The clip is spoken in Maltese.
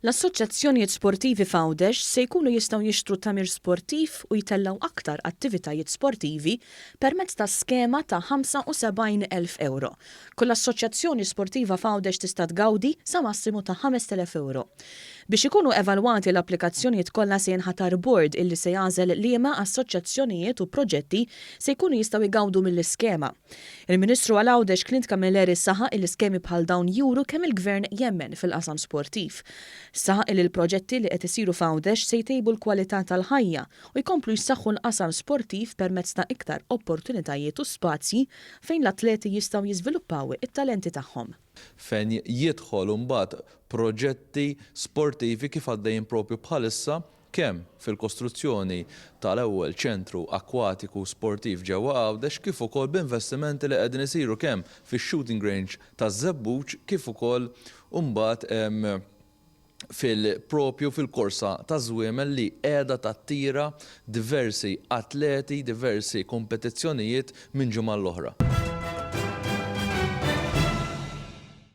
L-assoċjazzjonijiet sportivi f'Għawdex se jkunu jistgħu jixtru tamir sportiv u jtellaw aktar attivitajiet sportivi permezz ta' skema ta' 75,000 euro. Kull assoċjazzjoni sportiva f'Għawdex tista' tgawdi sa massimu ta' 5,000 euro. Biex ikunu evalwati l-applikazzjonijiet kollha se jinħatar board illi se jagħżel liema assoċjazzjonijiet u proġetti se jkunu jistgħu jgawdu mill-iskema. Il-Ministru għal Għawdex Clint Camilleri saħaq il-iskemi bħal dawn juru kemm il-Gvern jemmen fil-qasam sportiv. Saħaq li l-proġetti li qed isiru f'Għawdex se jtejbu l-kwalità tal-ħajja u jkomplu jsaħħu l-qasam sportiv permezz ta' iktar opportunitajiet u spazji fejn l-atleti jistgħu jiżviluppaw it-talenti tagħhom. Fejn jidħol mbagħad proġetti sportivi kif għaddejjin propju bħalissa kemm fil-kostruzzjoni tal-ewwel ċentru akwatiku sportiv ġewwa Għawdex kif ukoll b'investimenti li qegħdin isiru kemm fix-shooting range taż-Żebbuġ kif ukoll mbagħad fil-propju fil-korsa ta' żwiemel li qiegħda tattira diversi atleti, diversi kompetizzjonijiet minn ġimgħa l-oħra.